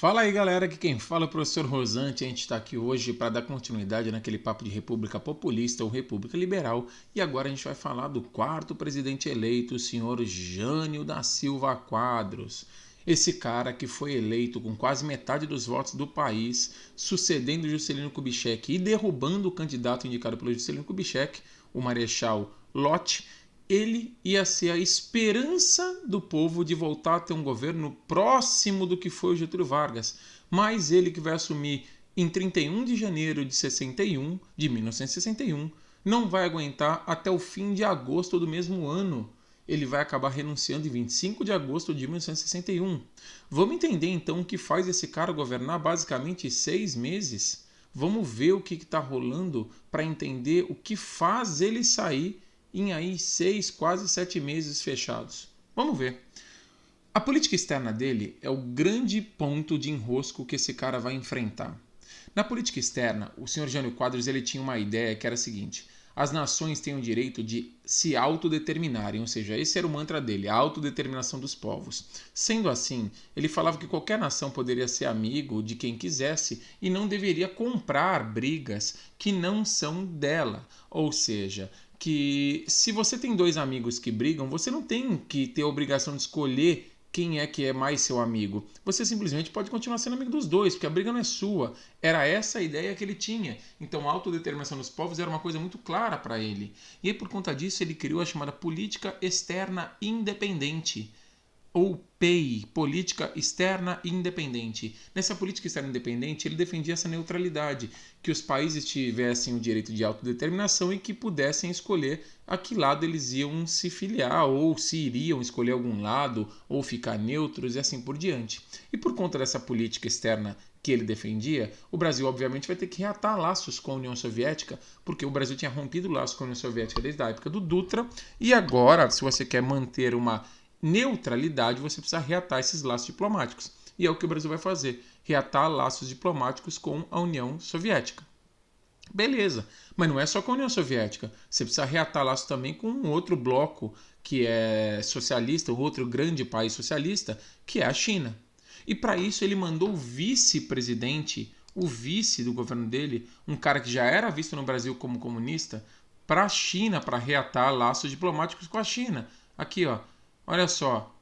Fala aí galera, aqui quem fala é o professor Rosante. A gente está aqui hoje para dar continuidade naquele papo de república populista ou república liberal, e agora a gente vai falar do quarto presidente eleito, o senhor Jânio da Silva Quadros. Esse cara que foi eleito com quase metade dos votos do país, sucedendo Juscelino Kubitschek e derrubando o candidato indicado pelo Juscelino Kubitschek, o Marechal Lott. Ele ia ser a esperança do povo de voltar a ter um governo próximo do que foi o Getúlio Vargas, mas ele que vai assumir em 31 de janeiro de 1961, não vai aguentar até o fim de agosto do mesmo ano. Ele vai acabar renunciando em 25 de agosto de 1961. Vamos entender então o que faz esse cara governar basicamente 6 meses? Vamos ver o que está rolando para entender o que faz ele sair em aí 6, quase 7 meses fechados. Vamos ver. A política externa dele é o grande ponto de enrosco que esse cara vai enfrentar. Na política externa, o senhor Jânio Quadros ele tinha uma ideia que era a seguinte: as nações têm o direito de se autodeterminarem, ou seja, esse era o mantra dele, a autodeterminação dos povos. Sendo assim, ele falava que qualquer nação poderia ser amigo de quem quisesse e não deveria comprar brigas que não são dela, ou seja, que se você tem dois amigos que brigam, você não tem que ter a obrigação de escolher quem é que é mais seu amigo. Você simplesmente pode continuar sendo amigo dos dois, porque a briga não é sua. Era essa a ideia que ele tinha. Então a autodeterminação dos povos era uma coisa muito clara para ele. E aí, por conta disso, ele criou a chamada Política Externa Independente, ou PEI, Política Externa Independente. Nessa política externa independente, ele defendia essa neutralidade, que os países tivessem o direito de autodeterminação e que pudessem escolher a que lado eles iam se filiar, ou se iriam escolher algum lado, ou ficar neutros e assim por diante. E por conta dessa política externa que ele defendia, o Brasil obviamente vai ter que reatar laços com a União Soviética, porque o Brasil tinha rompido laços com a União Soviética desde a época do Dutra, e agora, se você quer manter uma neutralidade, você precisa reatar esses laços diplomáticos. E é o que o Brasil vai fazer, reatar laços diplomáticos com a União Soviética. Beleza, mas não é só com a União Soviética. Você precisa reatar laços também com um outro bloco que é socialista, um outro grande país socialista, que é a China. E para isso ele mandou o vice-presidente, o vice do governo dele, um cara que já era visto no Brasil como comunista, para a China, para reatar laços diplomáticos com a China. Aqui, ó. Olha só,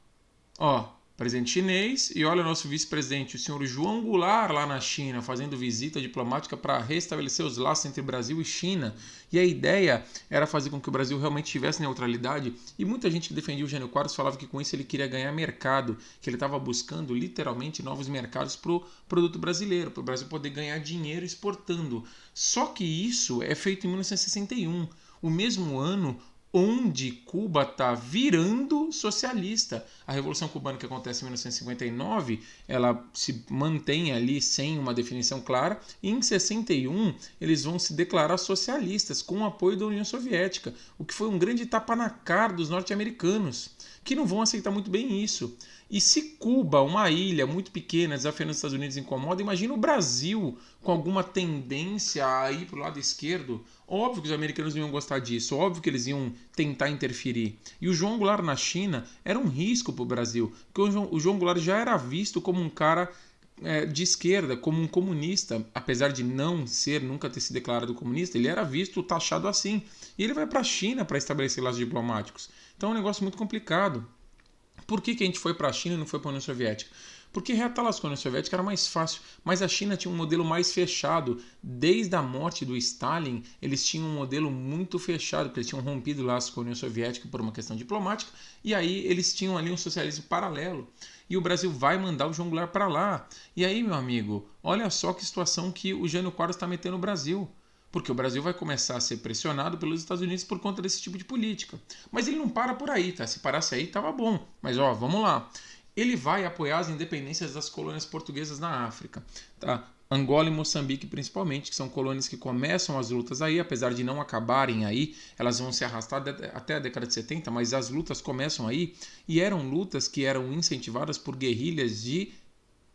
presidente chinês, e olha o nosso vice-presidente, o senhor João Goulart, lá na China, fazendo visita diplomática para restabelecer os laços entre Brasil e China. E a ideia era fazer com que o Brasil realmente tivesse neutralidade, e muita gente que defendia o Jânio Quadros falava que com isso ele queria ganhar mercado, que ele estava buscando literalmente novos mercados para o produto brasileiro, para o Brasil poder ganhar dinheiro exportando. Só que isso é feito em 1961, o mesmo ano onde Cuba está virando socialista. A Revolução Cubana que acontece em 1959, ela se mantém ali sem uma definição clara, e em 61 eles vão se declarar socialistas com o apoio da União Soviética, o que foi um grande tapa na cara dos norte-americanos, que não vão aceitar muito bem isso. E se Cuba, uma ilha muito pequena, desafiando os Estados Unidos, incomoda, imagina o Brasil com alguma tendência a ir para o lado esquerdo. Óbvio que os americanos não iam gostar disso, óbvio que eles iam tentar interferir. E o João Goulart na China era um risco para o Brasil, porque o João Goulart já era visto como um cara de esquerda, como um comunista, apesar de não ser, nunca ter se declarado comunista, ele era visto, taxado assim. E ele vai para a China para estabelecer laços diplomáticos. Então é um negócio muito complicado. Por que a gente foi para a China e não foi para a União Soviética? Porque reatar laços com a União Soviética era mais fácil, mas a China tinha um modelo mais fechado. Desde a morte do Stalin, eles tinham um modelo muito fechado, porque eles tinham rompido laços com a União Soviética por uma questão diplomática, e aí eles tinham ali um socialismo paralelo. E o Brasil vai mandar o João Goulart para lá. E aí, meu amigo, olha só que situação que o Jânio Quadros está metendo no Brasil. Porque o Brasil vai começar a ser pressionado pelos Estados Unidos por conta desse tipo de política. Mas ele não para por aí, tá? Se parasse aí, tava bom. Mas, vamos lá. Ele vai apoiar as independências das colônias portuguesas na África, tá? Angola e Moçambique, principalmente, que são colônias que começam as lutas aí, apesar de não acabarem aí, elas vão se arrastar até a década de 70, mas as lutas começam aí, e eram lutas que eram incentivadas por guerrilhas de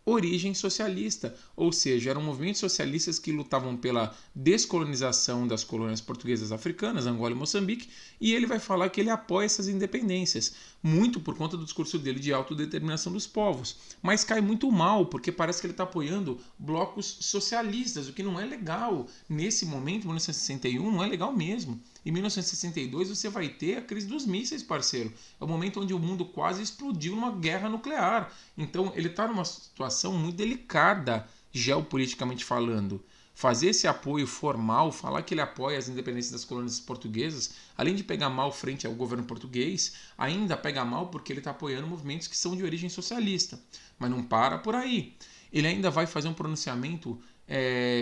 origem socialista, ou seja, eram movimentos socialistas que lutavam pela descolonização das colônias portuguesas africanas, Angola e Moçambique, e ele vai falar que ele apoia essas independências, muito por conta do discurso dele de autodeterminação dos povos, mas cai muito mal, porque parece que ele está apoiando blocos socialistas, o que não é legal. Nesse momento, 1961, não é legal mesmo. Em 1962 você vai ter a crise dos mísseis, parceiro. É o momento onde o mundo quase explodiu numa guerra nuclear. Então ele está numa situação muito delicada, geopoliticamente falando. Fazer esse apoio formal, falar que ele apoia as independências das colônias portuguesas, além de pegar mal frente ao governo português, ainda pega mal porque ele está apoiando movimentos que são de origem socialista. Mas não para por aí. Ele ainda vai fazer um pronunciamento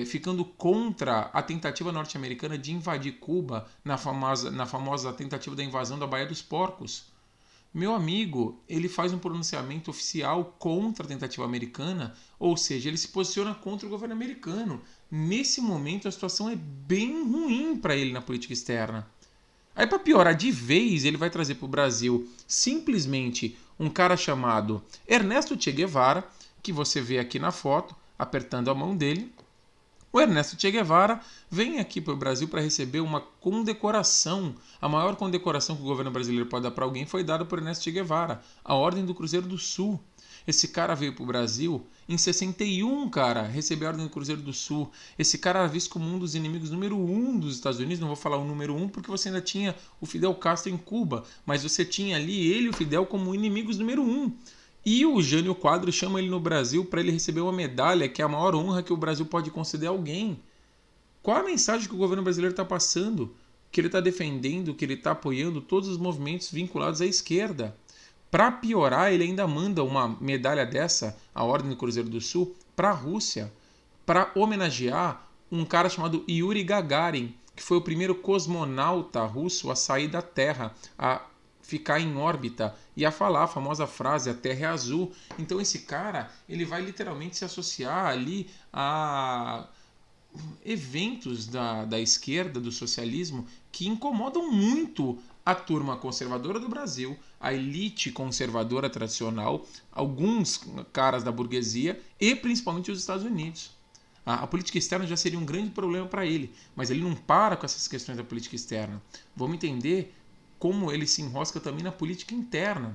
ficando contra a tentativa norte-americana de invadir Cuba na famosa tentativa da invasão da Baía dos Porcos. Meu amigo, ele faz um pronunciamento oficial contra a tentativa americana, ou seja, ele se posiciona contra o governo americano. Nesse momento, a situação é bem ruim para ele na política externa. Aí, para piorar de vez, ele vai trazer para o Brasil simplesmente um cara chamado Ernesto Che Guevara, que você vê aqui na foto, apertando a mão dele. O Ernesto Che Guevara vem aqui para o Brasil para receber uma condecoração. A maior condecoração que o governo brasileiro pode dar para alguém foi dada por Ernesto Che Guevara, a Ordem do Cruzeiro do Sul. Esse cara veio para o Brasil em 61, cara, recebeu a Ordem do Cruzeiro do Sul. Esse cara era visto como um dos inimigos número 1 dos Estados Unidos. Não vou falar o número 1 porque você ainda tinha o Fidel Castro em Cuba, mas você tinha ali ele e o Fidel como inimigos número 1. E o Jânio Quadros chama ele no Brasil para ele receber uma medalha, que é a maior honra que o Brasil pode conceder a alguém. Qual a mensagem que o governo brasileiro está passando? Que ele está defendendo, que ele está apoiando todos os movimentos vinculados à esquerda. Para piorar, ele ainda manda uma medalha dessa, a Ordem do Cruzeiro do Sul, para a Rússia, para homenagear um cara chamado Yuri Gagarin, que foi o primeiro cosmonauta russo a sair da Terra, a ficar em órbita e a falar a famosa frase, a Terra é azul. Então esse cara, ele vai literalmente se associar ali a eventos da esquerda, do socialismo, que incomodam muito a turma conservadora do Brasil, a elite conservadora tradicional, alguns caras da burguesia e principalmente os Estados Unidos. A política externa já seria um grande problema para ele, mas ele não para com essas questões da política externa. Vamos entender como ele se enrosca também na política interna.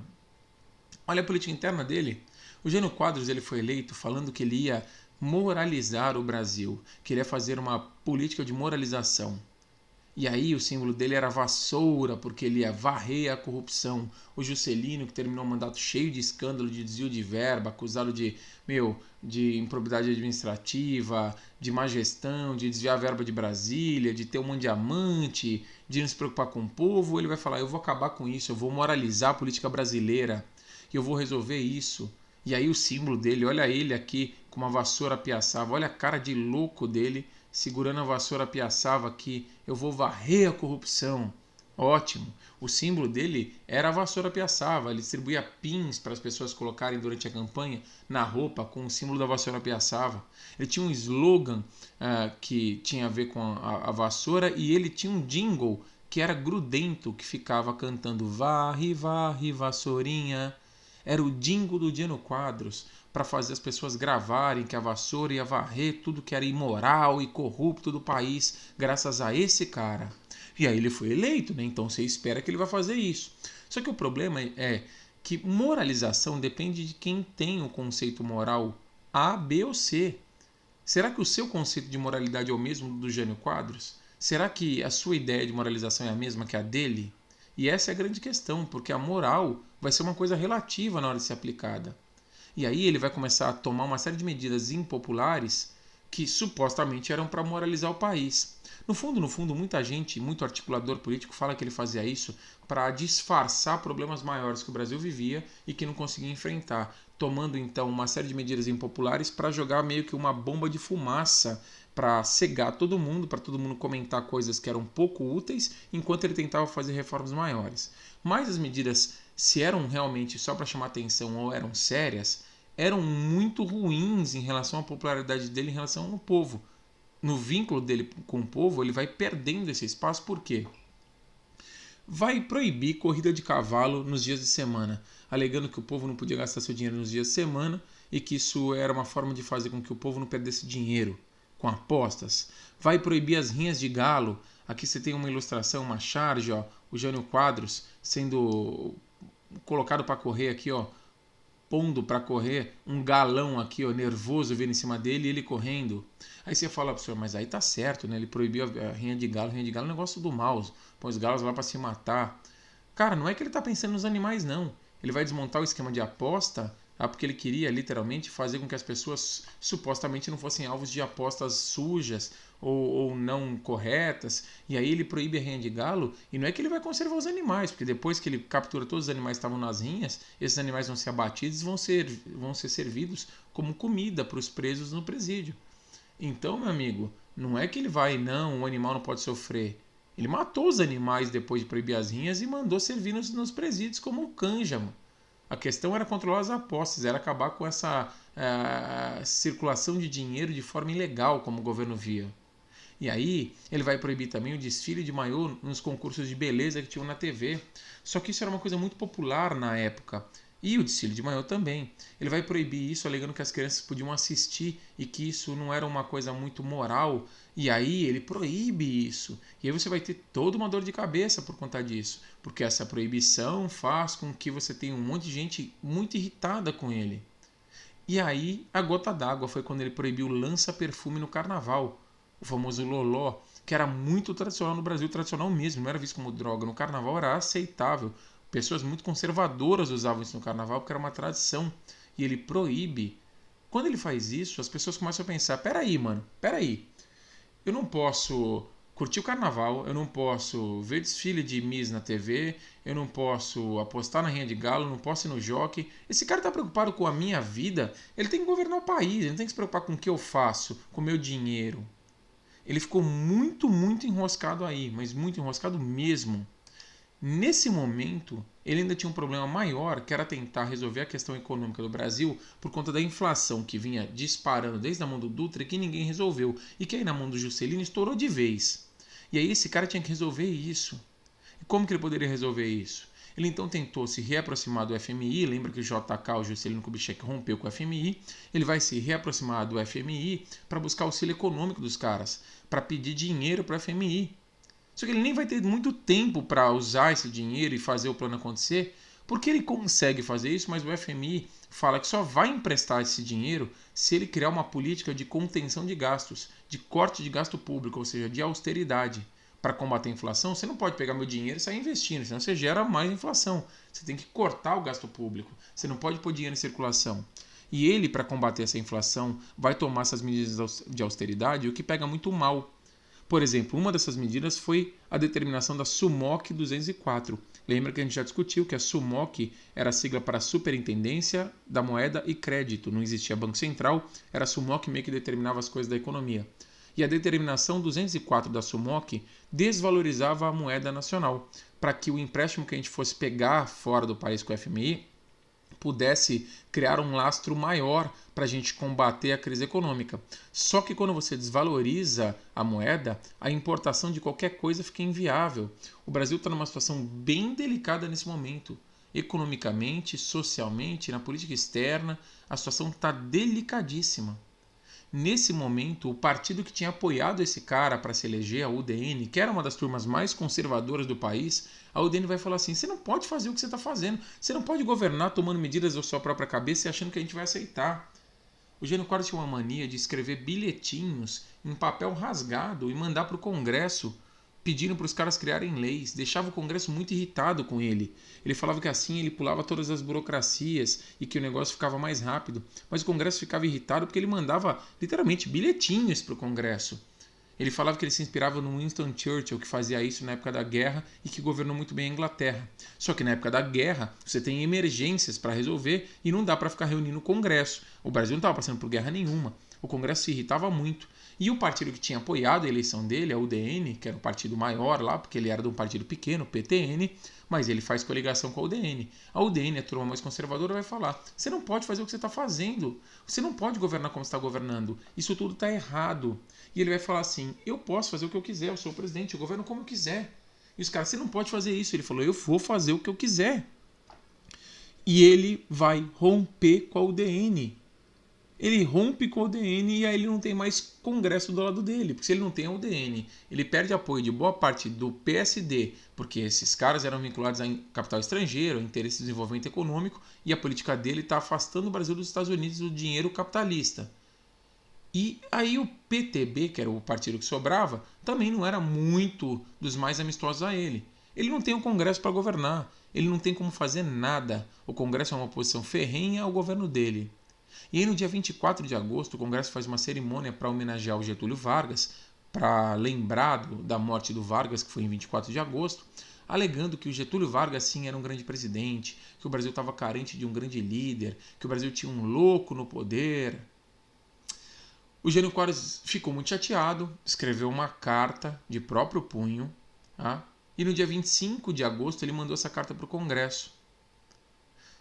Olha a política interna dele. O Jânio Quadros ele foi eleito falando que ele ia moralizar o Brasil, que ele ia fazer uma política de moralização. E aí o símbolo dele era a vassoura, porque ele ia varrer a corrupção. O Juscelino, que terminou o mandato cheio de escândalo de desvio de verba, acusado de improbidade administrativa, de má gestão, de desviar a verba de Brasília, de ter um monte de amante, de não se preocupar com o povo, ele vai falar, eu vou acabar com isso, eu vou moralizar a política brasileira, eu vou resolver isso. E aí o símbolo dele, olha ele aqui com uma vassoura piaçava, olha a cara de louco dele, segurando a vassoura piaçava aqui, eu vou varrer a corrupção. Ótimo. O símbolo dele era a vassoura piaçava, ele distribuía pins para as pessoas colocarem durante a campanha na roupa com o símbolo da vassoura piaçava. Ele tinha um slogan que tinha a ver com a vassoura e ele tinha um jingle que era grudento, que ficava cantando varre, varre, vassourinha. Era o jingle do Jânio Quadros, para fazer as pessoas gravarem que a vassoura ia varrer tudo que era imoral e corrupto do país, graças a esse cara. E aí ele foi eleito, né? Então você espera que ele vai fazer isso. Só que o problema é que moralização depende de quem tem o conceito moral A, B ou C. Será que o seu conceito de moralidade é o mesmo do Jânio Quadros? Será que a sua ideia de moralização é a mesma que a dele? E essa é a grande questão, porque a moral vai ser uma coisa relativa na hora de ser aplicada. E aí ele vai começar a tomar uma série de medidas impopulares que supostamente eram para moralizar o país. No fundo, muita gente, muito articulador político fala que ele fazia isso para disfarçar problemas maiores que o Brasil vivia e que não conseguia enfrentar, tomando então uma série de medidas impopulares para jogar meio que uma bomba de fumaça para cegar todo mundo, para todo mundo comentar coisas que eram pouco úteis, enquanto ele tentava fazer reformas maiores. Mas as medidas, se eram realmente só para chamar atenção ou eram sérias, eram muito ruins em relação à popularidade dele em relação ao povo. No vínculo dele com o povo, ele vai perdendo esse espaço. Por quê? Vai proibir corrida de cavalo nos dias de semana, alegando que o povo não podia gastar seu dinheiro nos dias de semana e que isso era uma forma de fazer com que o povo não perdesse dinheiro com apostas. Vai proibir as rinhas de galo. Aqui você tem uma ilustração, uma charge, ó, o Jânio Quadros sendo colocado para correr aqui, ó, pondo para correr um galão aqui, ó, nervoso vindo em cima dele e ele correndo. Aí você fala pro senhor, mas aí tá certo, né? Ele proibiu a rinha de galo. Rinha de galo é um negócio do mal. Põe os galos lá para se matar. Cara, não é que ele tá pensando nos animais, não. Ele vai desmontar o esquema de aposta, porque ele queria literalmente fazer com que as pessoas supostamente não fossem alvos de apostas sujas ou não corretas. E aí ele proíbe a rinha de galo, e não é que ele vai conservar os animais, porque depois que ele captura todos os animais que estavam nas rinhas, esses animais vão ser abatidos e vão ser servidos como comida para os presos no presídio. Então, meu amigo, não é que ele vai, não, o animal não pode sofrer. Ele matou os animais depois de proibir as rinhas e mandou servir nos presídios como um cânjamo. A questão era controlar as apostas, era acabar com essa circulação de dinheiro de forma ilegal, como o governo via. E aí ele vai proibir também o desfile de maiô nos concursos de beleza que tinham na TV. Só que isso era uma coisa muito popular na época. E o desfile de maiô também. Ele vai proibir isso, alegando que as crianças podiam assistir e que isso não era uma coisa muito moral. E aí ele proíbe isso. E aí você vai ter toda uma dor de cabeça por conta disso. Porque essa proibição faz com que você tenha um monte de gente muito irritada com ele. E aí a gota d'água foi quando ele proibiu o lança-perfume no carnaval. O famoso loló, que era muito tradicional no Brasil, tradicional mesmo, não era visto como droga. No carnaval era aceitável. Pessoas muito conservadoras usavam isso no carnaval porque era uma tradição. E ele proíbe. Quando ele faz isso, as pessoas começam a pensar, peraí, mano, peraí. Eu não posso curtir o carnaval, eu não posso ver desfile de Miss na TV, eu não posso apostar na rinha de galo, eu não posso ir no jockey. Esse cara tá preocupado com a minha vida, ele tem que governar o país, ele não tem que se preocupar com o que eu faço, com o meu dinheiro. Ele ficou muito, muito enroscado aí, mas muito enroscado mesmo. Nesse momento, ele ainda tinha um problema maior, que era tentar resolver a questão econômica do Brasil por conta da inflação que vinha disparando desde a mão do Dutra e que ninguém resolveu. E que aí na mão do Juscelino estourou de vez. E aí esse cara tinha que resolver isso. E como que ele poderia resolver isso? Ele então tentou se reaproximar do FMI, lembra que o JK, o Juscelino Kubitschek, rompeu com o FMI, ele vai se reaproximar do FMI para buscar auxílio econômico dos caras, para pedir dinheiro para o FMI. Só que ele nem vai ter muito tempo para usar esse dinheiro e fazer o plano acontecer, porque ele consegue fazer isso, mas o FMI fala que só vai emprestar esse dinheiro se ele criar uma política de contenção de gastos, de corte de gasto público, ou seja, de austeridade. Para combater a inflação, você não pode pegar meu dinheiro e sair investindo, senão você gera mais inflação. Você tem que cortar o gasto público, você não pode pôr dinheiro em circulação. E ele, para combater essa inflação, vai tomar essas medidas de austeridade, o que pega muito mal. Por exemplo, uma dessas medidas foi a determinação da SUMOC 204. Lembra que a gente já discutiu que a SUMOC era a sigla para Superintendência da Moeda e Crédito. Não existia Banco Central, era a SUMOC meio que determinava as coisas da economia. E a determinação 204 da SUMOC desvalorizava a moeda nacional, para que o empréstimo que a gente fosse pegar fora do país com o FMI pudesse criar um lastro maior para a gente combater a crise econômica. Só que quando você desvaloriza a moeda, a importação de qualquer coisa fica inviável. O Brasil está numa situação bem delicada nesse momento. Economicamente, socialmente, na política externa, a situação está delicadíssima. Nesse momento, o partido que tinha apoiado esse cara para se eleger, a UDN, que era uma das turmas mais conservadoras do país, a UDN vai falar assim, você não pode fazer o que você está fazendo, você não pode governar tomando medidas da sua própria cabeça e achando que a gente vai aceitar. O Jânio Quadros tinha uma mania de escrever bilhetinhos em papel rasgado e mandar para o Congresso, pedindo para os caras criarem leis, deixava o Congresso muito irritado com ele. Ele falava que assim ele pulava todas as burocracias e que o negócio ficava mais rápido. Mas o Congresso ficava irritado porque ele mandava literalmente bilhetinhos para o Congresso. Ele falava que ele se inspirava no Winston Churchill, que fazia isso na época da guerra e que governou muito bem a Inglaterra. Só que na época da guerra você tem emergências para resolver e não dá para ficar reunindo o Congresso. O Brasil não estava passando por guerra nenhuma. O Congresso se irritava muito. E o partido que tinha apoiado a eleição dele, a UDN, que era o partido maior lá, porque ele era de um partido pequeno, o PTN, mas ele faz coligação com a UDN. A UDN, a turma mais conservadora, vai falar, você não pode fazer o que você está fazendo, você não pode governar como você está governando, isso tudo está errado. E ele vai falar assim, eu posso fazer o que eu quiser, eu sou o presidente, eu governo como eu quiser. E os caras, você não pode fazer isso. Ele falou, eu vou fazer o que eu quiser. E ele vai romper com a UDN. ele rompe com o UDN e aí ele não tem mais Congresso do lado dele, porque se ele não tem o UDN, ele perde apoio de boa parte do PSD, porque esses caras eram vinculados a capital estrangeiro, a interesse de desenvolvimento econômico, e a política dele está afastando o Brasil dos Estados Unidos do dinheiro capitalista. E aí o PTB, que era o partido que sobrava, também não era muito dos mais amistosos a ele. Ele não tem um Congresso para governar, ele não tem como fazer nada. O Congresso é uma oposição ferrenha ao governo dele. E aí no dia 24 de agosto o Congresso faz uma cerimônia para homenagear o Getúlio Vargas, para lembrar da morte do Vargas, que foi em 24 de agosto, alegando que o Getúlio Vargas sim era um grande presidente, que o Brasil estava carente de um grande líder, que o Brasil tinha um louco no poder. O Jânio Quadros ficou muito chateado, escreveu uma carta de próprio punho, tá? E no dia 25 de agosto ele mandou essa carta para o Congresso.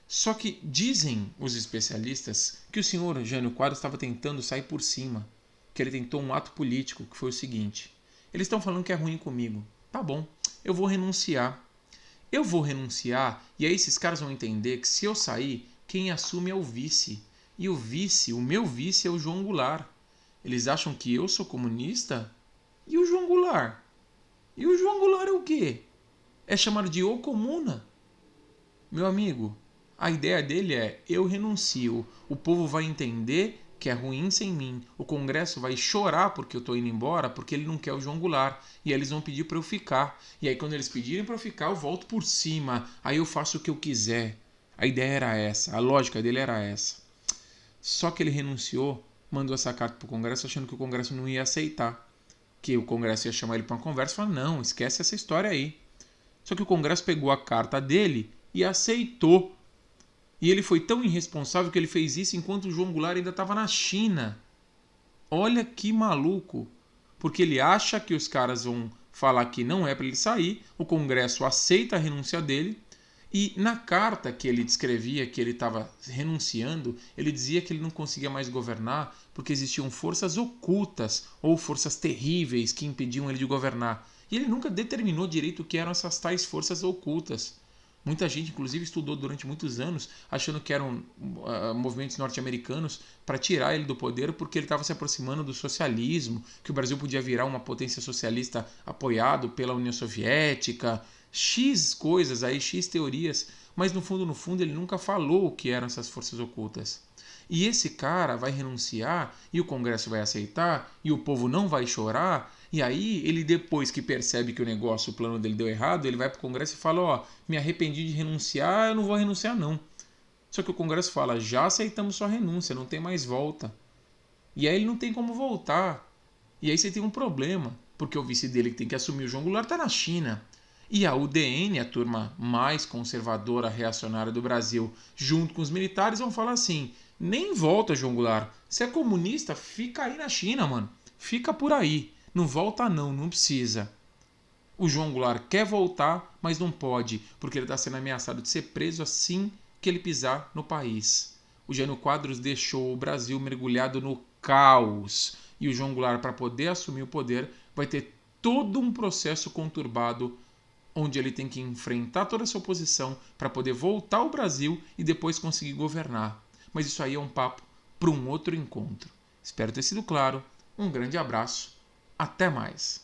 Só que dizem os especialistas que o senhor Jânio Quadros estava tentando sair por cima, que ele tentou um ato político, que foi o seguinte: eles estão falando que é ruim comigo. Tá bom, eu vou renunciar. Eu vou renunciar e aí esses caras vão entender que se eu sair, quem assume é o vice. E o meu vice é o João Goulart. Eles acham que eu sou comunista? E o João Goulart? E o João Goulart é o quê? É chamado de O Comuna. Meu amigo, a ideia dele é: eu renuncio, o povo vai entender que é ruim sem mim, o Congresso vai chorar porque eu estou indo embora, porque ele não quer o João Goulart, e aí eles vão pedir para eu ficar. E aí quando eles pedirem para eu ficar, eu volto por cima, aí eu faço o que eu quiser. A ideia era essa, a lógica dele era essa. Só que ele renunciou, mandou essa carta para o Congresso achando que o Congresso não ia aceitar, que o Congresso ia chamar ele para uma conversa e falar: não, esquece essa história aí. Só que o Congresso pegou a carta dele e aceitou. E ele foi tão irresponsável que ele fez isso enquanto o João Goulart ainda estava na China. Olha que maluco. Porque ele acha que os caras vão falar que não é para ele sair, o Congresso aceita a renúncia dele, e na carta que ele descrevia que ele estava renunciando, ele dizia que ele não conseguia mais governar porque existiam forças ocultas ou forças terríveis que impediam ele de governar. E ele nunca determinou direito o que eram essas tais forças ocultas. Muita gente, inclusive, estudou durante muitos anos achando que eram movimentos norte-americanos para tirar ele do poder porque ele estava se aproximando do socialismo, que o Brasil podia virar uma potência socialista apoiado pela União Soviética, X coisas aí, X teorias, mas no fundo ele nunca falou o que eram essas forças ocultas. E esse cara vai renunciar e o Congresso vai aceitar e o povo não vai chorar. E aí ele, depois que percebe que o plano dele deu errado, ele vai para o Congresso e fala: ó, me arrependi de renunciar, eu não vou renunciar não. Só que o Congresso fala: já aceitamos sua renúncia, não tem mais volta. E aí ele não tem como voltar. E aí você tem um problema, porque o vice dele que tem que assumir, o João Goulart, está na China. E a UDN, a turma mais conservadora, reacionária do Brasil, junto com os militares, vão falar assim: nem volta, João Goulart. Você é comunista, fica aí na China, mano. Fica por aí. Não volta não, não precisa. O João Goulart quer voltar, mas não pode, porque ele está sendo ameaçado de ser preso assim que ele pisar no país. O Jânio Quadros deixou o Brasil mergulhado no caos. E o João Goulart, para poder assumir o poder, vai ter todo um processo conturbado, onde ele tem que enfrentar toda essa oposição para poder voltar ao Brasil e depois conseguir governar. Mas isso aí é um papo para um outro encontro. Espero ter sido claro. Um grande abraço. Até mais.